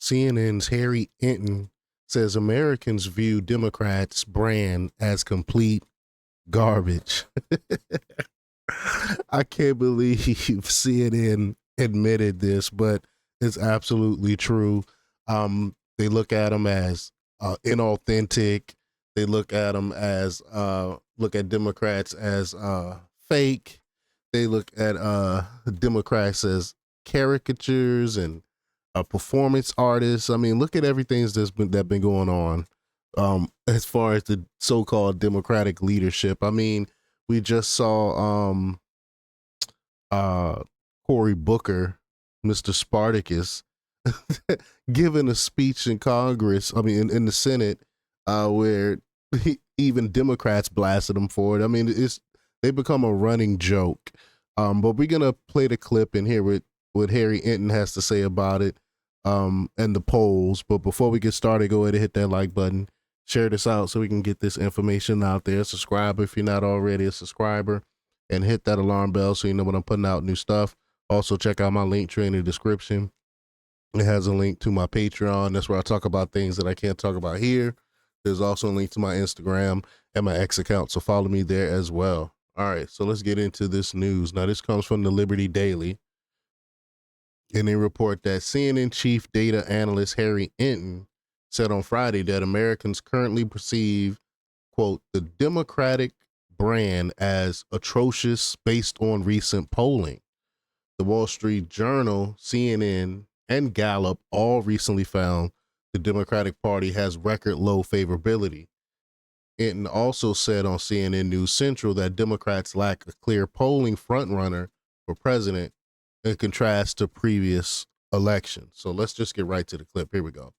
CNN's Harry Enten says Americans view Democrats' brand as complete garbage. I can't believe CNN admitted this, but it's absolutely true. They look at them as inauthentic. They look at them as look at Democrats as fake. They look at Democrats as caricatures and performance artists. I mean, look at everything that's been going on as far as the so-called Democratic leadership. I mean, we just saw uh, Cory Booker, Mr. Spartacus, giving a speech in Congress. I mean, in the Senate, where even Democrats blasted him for it. I mean, they become a running joke. But we're gonna play the clip and hear what Harry Enten has to say about it, and the polls. But before we get started, go ahead and hit that like button. Share this out so we can get this information out there. Subscribe if you're not already a subscriber, and hit that alarm bell so you know when I'm putting out new stuff. Also, check out my link tree in the description. It has a link to my Patreon. That's where I talk about things that I can't talk about here. There's also a link to my Instagram and my X account, so follow me there as well. All right, so let's get into this news. Now, this comes from the Liberty Daily, and they report that CNN chief data analyst Harry Enten said on Friday that Americans currently perceive, quote, the Democratic brand as atrocious based on recent polling. The Wall Street Journal, CNN, and Gallup all recently found the Democratic Party has record low favorability. Enten also said on CNN News Central that Democrats lack a clear polling frontrunner for president in contrast to previous elections. So let's just get right to the clip. Here we go.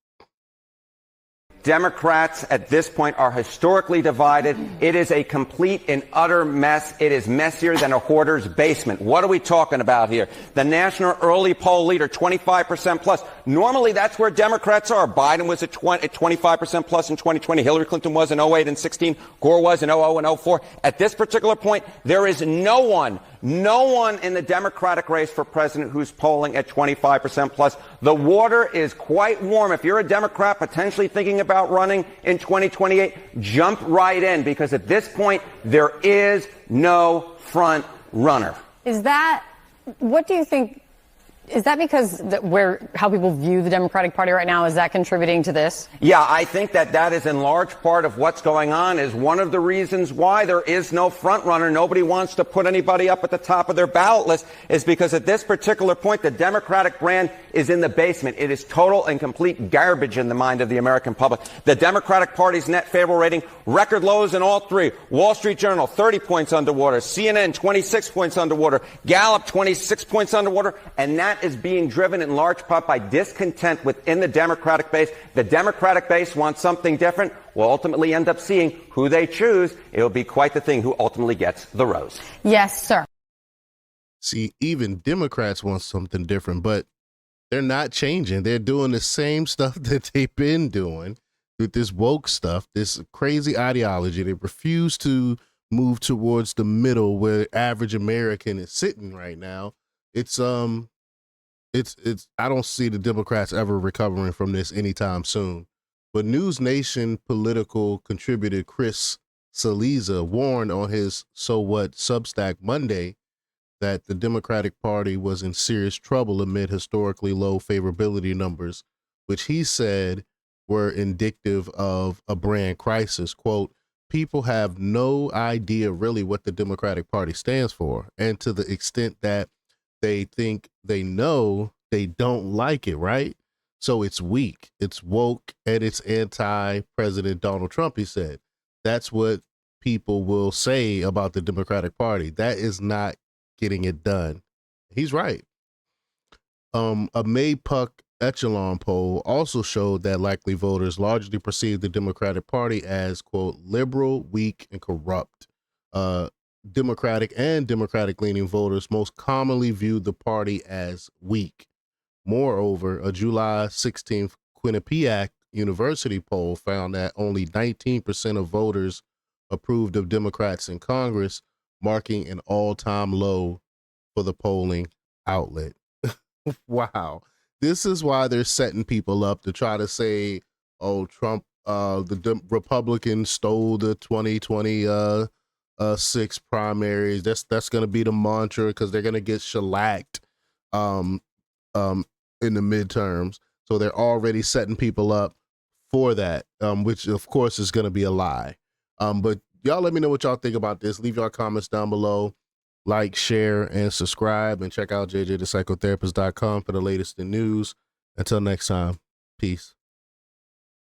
Democrats at this point are historically divided. It is a complete and utter mess. It is messier than a hoarder's basement. What are we talking about here? The national early poll leader, 25% plus. Normally, that's where Democrats are. Biden was at 25% plus in 2020. Hillary Clinton was in 08 and 16. Gore was in 00 and 04. At this particular point, there is no one in the Democratic race for president who's polling at 25% plus. The water is quite warm. If you're a Democrat potentially thinking about running in 2028, jump right in, because at this point, there is no front runner. What do you think? Is that because how people view the Democratic Party right now, is that contributing to this? Yeah, I think that is in large part of what's going on, is one of the reasons why there is no front runner. Nobody wants to put anybody up at the top of their ballot list, is because at this particular point, the Democratic brand is in the basement. It is total and complete garbage in the mind of the American public. The Democratic Party's net favorable rating, record lows in all three. Wall Street Journal, 30 points underwater. CNN, 26 points underwater. Gallup, 26 points underwater. And that is being driven in large part by discontent within the Democratic base. The Democratic base wants something different. We'll ultimately end up seeing who they choose. It'll be quite the thing who ultimately gets the rose. Yes, sir. See, even Democrats want something different, but they're not changing. They're doing the same stuff that they've been doing with this woke stuff, this crazy ideology. They refuse to move towards the middle where average American is sitting right now. It's I don't see the Democrats ever recovering from this anytime soon. But News Nation political contributor Chris Cillizza warned on his So What Substack Monday that the Democratic Party was in serious trouble amid historically low favorability numbers, which he said were indicative of a brand crisis. Quote, people have no idea really what the Democratic Party stands for. And to the extent that they think they know, they don't like it, right? So it's weak, it's woke, and it's anti-President Donald Trump, he said. That's what people will say about the Democratic Party. That is not getting it done. He's right. A May Puck Echelon poll also showed that likely voters largely perceive the Democratic Party as, quote, liberal, weak, and corrupt. Democratic and Democratic-leaning voters most commonly viewed the party as weak. Moreover, a July 16th Quinnipiac University poll found that only 19% of voters approved of Democrats in Congress, marking an all-time low for the polling outlet. Wow. This is why they're setting people up to try to say, "Oh, Trump, the Republicans stole the 2020 six primaries." That's going to be the mantra because they're going to get shellacked um, in the midterms. So they're already setting people up for that, which of course is going to be a lie. But y'all let me know what y'all think about this. Leave your comments down below. Like, share, and subscribe, and check out jjthepsychotherapist.com for the latest in news. Until next time, peace.